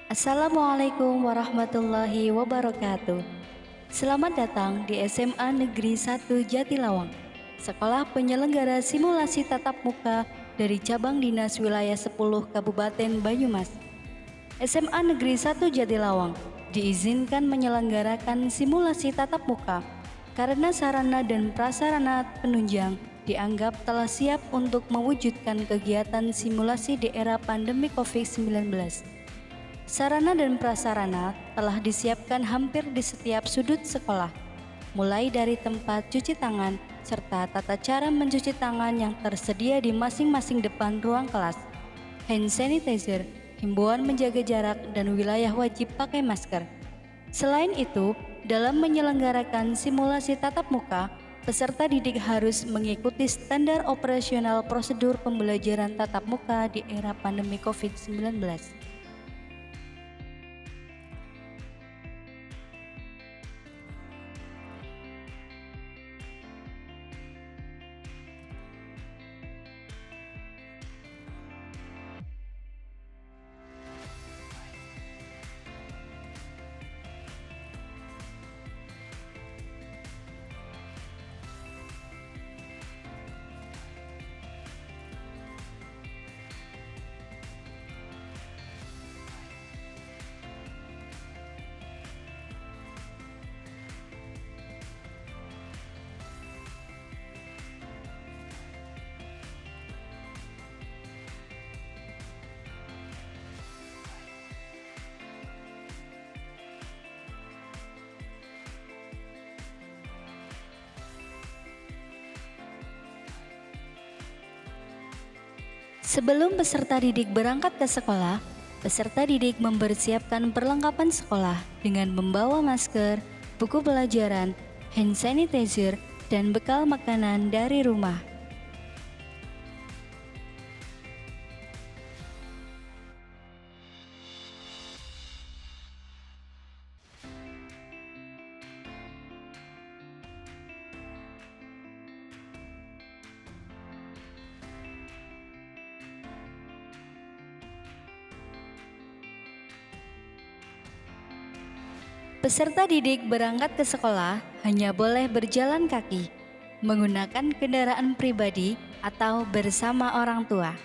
Assalamualaikum warahmatullahi wabarakatuh. Selamat datang di SMA Negeri 1 Jatilawang, sekolah penyelenggara simulasi tatap muka dari cabang Dinas Wilayah 10 Kabupaten Banyumas. SMA Negeri 1 Jatilawang diizinkan menyelenggarakan simulasi tatap muka karena sarana dan prasarana penunjang dianggap telah siap untuk mewujudkan kegiatan simulasi di era pandemi COVID-19. Sarana dan prasarana telah disiapkan hampir di setiap sudut sekolah, mulai dari tempat cuci tangan serta tata cara mencuci tangan yang tersedia di masing-masing depan ruang kelas, hand sanitizer, himbauan menjaga jarak, dan wilayah wajib pakai masker. Selain itu, dalam menyelenggarakan simulasi tatap muka, peserta didik harus mengikuti standar operasional prosedur pembelajaran tatap muka di era pandemi COVID-19. Sebelum peserta didik berangkat ke sekolah, peserta didik mempersiapkan perlengkapan sekolah dengan membawa masker, buku pelajaran, hand sanitizer, dan bekal makanan dari rumah. Peserta didik berangkat ke sekolah hanya boleh berjalan kaki, menggunakan kendaraan pribadi, atau bersama orang tua.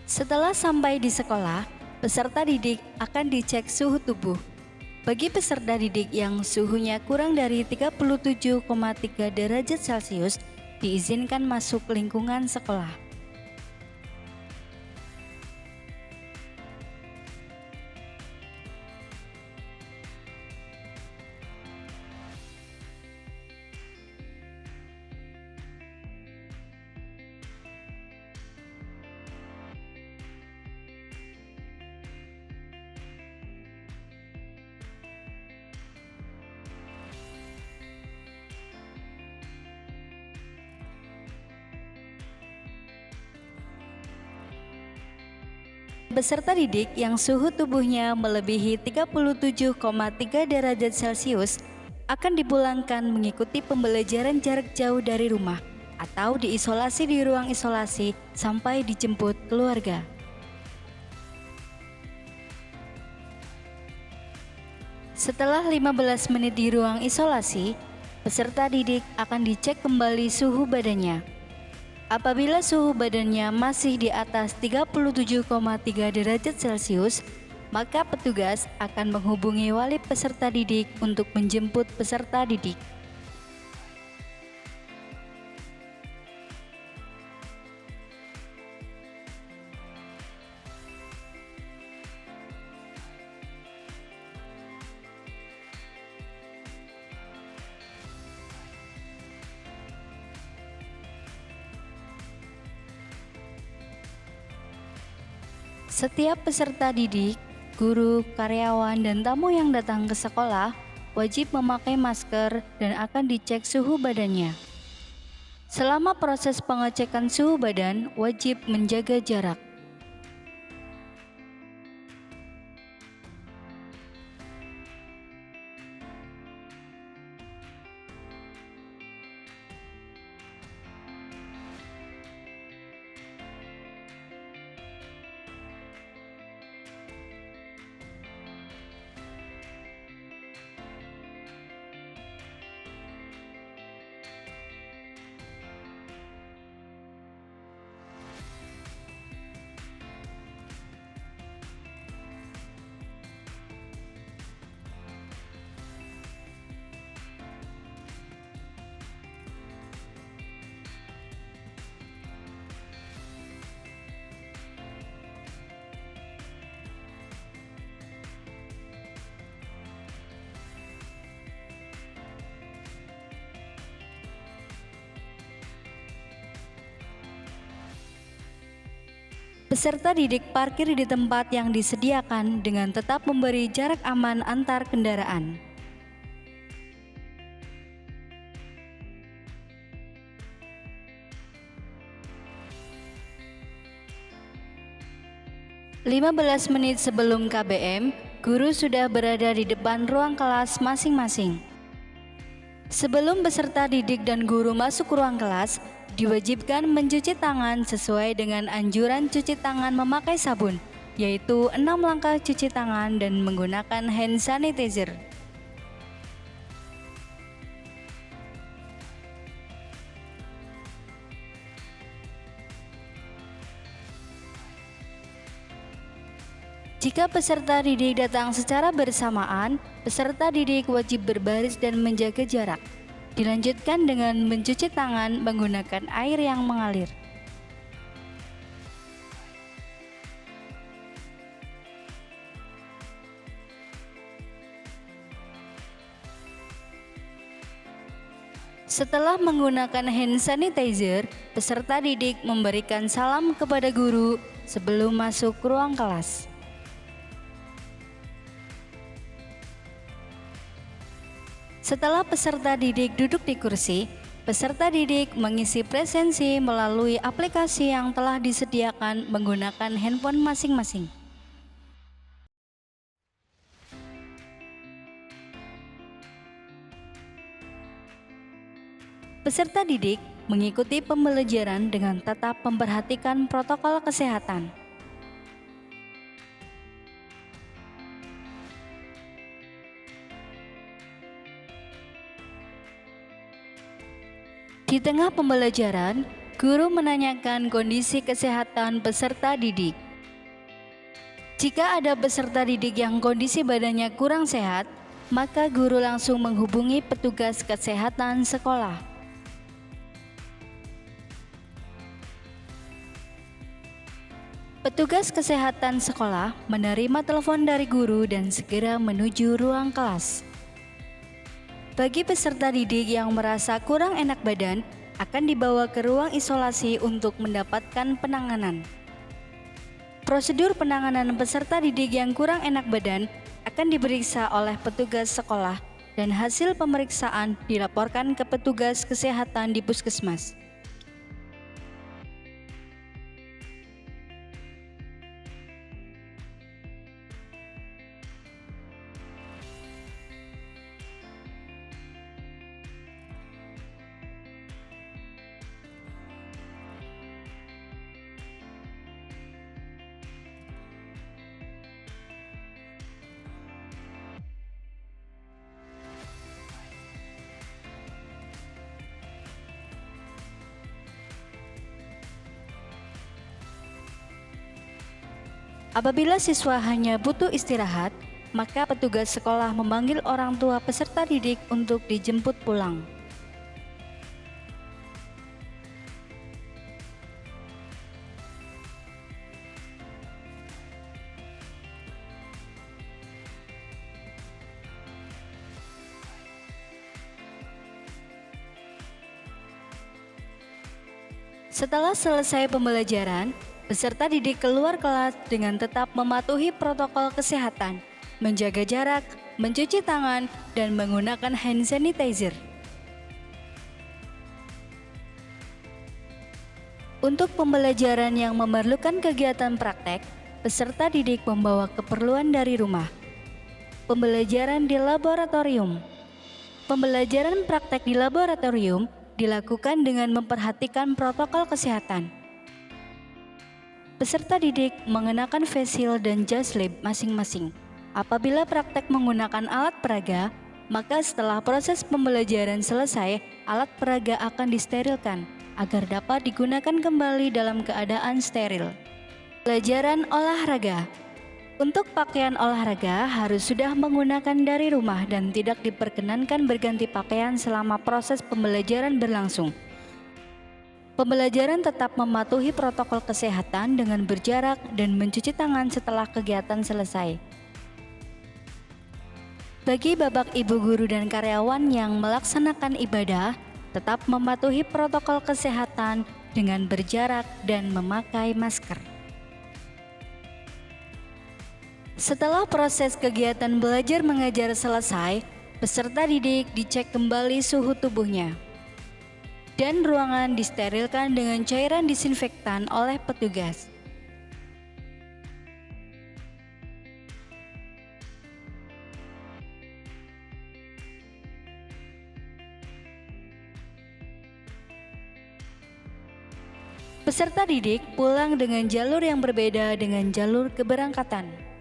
Setelah sampai di sekolah, peserta didik akan dicek suhu tubuh. Bagi peserta didik yang suhunya kurang dari 37,3 derajat Celcius, diizinkan masuk lingkungan sekolah. Peserta didik yang suhu tubuhnya melebihi 37,3 derajat Celcius akan dipulangkan mengikuti pembelajaran jarak jauh dari rumah atau diisolasi di ruang isolasi sampai dijemput keluarga. Setelah 15 menit di ruang isolasi, peserta didik akan dicek kembali suhu badannya. Apabila suhu badannya masih di atas 37,3 derajat Celcius, maka petugas akan menghubungi wali peserta didik untuk menjemput peserta didik. Setiap peserta didik, guru, karyawan, dan tamu yang datang ke sekolah wajib memakai masker dan akan dicek suhu badannya. Selama proses pengecekan suhu badan, wajib menjaga jarak. Peserta didik parkir di tempat yang disediakan dengan tetap memberi jarak aman antar kendaraan. Lima belas menit sebelum KBM, guru sudah berada di depan ruang kelas masing-masing. Sebelum peserta didik dan guru masuk ruang kelas, diwajibkan mencuci tangan sesuai dengan anjuran cuci tangan memakai sabun, yaitu 6 langkah cuci tangan dan menggunakan hand sanitizer. Jika peserta didik datang secara bersamaan, peserta didik wajib berbaris dan menjaga jarak. Dilanjutkan dengan mencuci tangan menggunakan air yang mengalir. Setelah menggunakan hand sanitizer, peserta didik memberikan salam kepada guru sebelum masuk ruang kelas. Setelah peserta didik duduk di kursi, peserta didik mengisi presensi melalui aplikasi yang telah disediakan menggunakan handphone masing-masing. Peserta didik mengikuti pembelajaran dengan tetap memperhatikan protokol kesehatan. Di tengah pembelajaran, guru menanyakan kondisi kesehatan peserta didik. Jika ada peserta didik yang kondisi badannya kurang sehat, maka guru langsung menghubungi petugas kesehatan sekolah. Petugas kesehatan sekolah menerima telepon dari guru dan segera menuju ruang kelas. Bagi peserta didik yang merasa kurang enak badan, akan dibawa ke ruang isolasi untuk mendapatkan penanganan. Prosedur penanganan peserta didik yang kurang enak badan akan diperiksa oleh petugas sekolah dan hasil pemeriksaan dilaporkan ke petugas kesehatan di puskesmas. Apabila siswa hanya butuh istirahat, maka petugas sekolah memanggil orang tua peserta didik untuk dijemput pulang. Setelah selesai pembelajaran, peserta didik keluar kelas dengan tetap mematuhi protokol kesehatan, menjaga jarak, mencuci tangan, dan menggunakan hand sanitizer. Untuk pembelajaran yang memerlukan kegiatan praktek, peserta didik membawa keperluan dari rumah. Pembelajaran di laboratorium. Pembelajaran praktek di laboratorium dilakukan dengan memperhatikan protokol kesehatan. Peserta didik mengenakan face shield dan jas lab masing-masing. Apabila praktek menggunakan alat peraga, maka setelah proses pembelajaran selesai, alat peraga akan disterilkan agar dapat digunakan kembali dalam keadaan steril. Pelajaran olahraga. Untuk pakaian olahraga harus sudah menggunakan dari rumah dan tidak diperkenankan berganti pakaian selama proses pembelajaran berlangsung. Pembelajaran tetap mematuhi protokol kesehatan dengan berjarak dan mencuci tangan setelah kegiatan selesai. Bagi bapak ibu guru dan karyawan yang melaksanakan ibadah, tetap mematuhi protokol kesehatan dengan berjarak dan memakai masker. Setelah proses kegiatan belajar mengajar selesai, peserta didik dicek kembali suhu tubuhnya. Dan ruangan disterilkan dengan cairan disinfektan oleh petugas. Peserta didik pulang dengan jalur yang berbeda dengan jalur keberangkatan.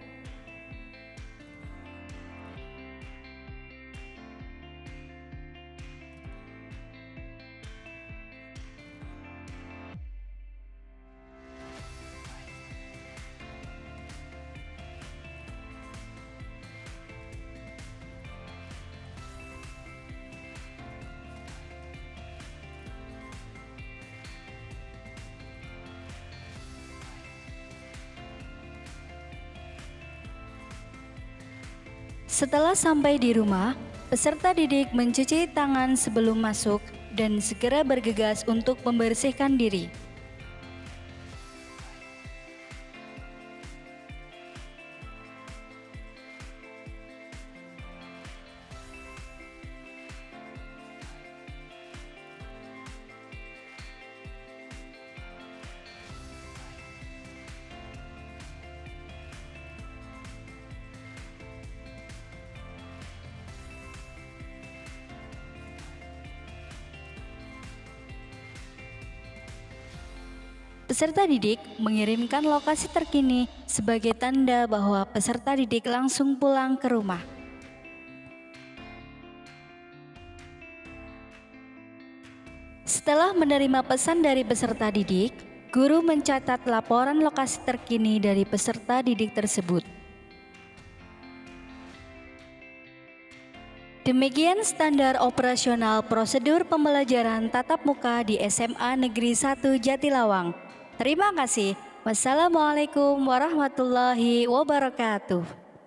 Setelah sampai di rumah, peserta didik mencuci tangan sebelum masuk dan segera bergegas untuk membersihkan diri. Peserta didik mengirimkan lokasi terkini sebagai tanda bahwa peserta didik langsung pulang ke rumah. Setelah menerima pesan dari peserta didik, guru mencatat laporan lokasi terkini dari peserta didik tersebut. Demikian standar operasional prosedur pembelajaran tatap muka di SMA Negeri 1 Jatilawang. Terima kasih. Wassalamualaikum warahmatullahi wabarakatuh.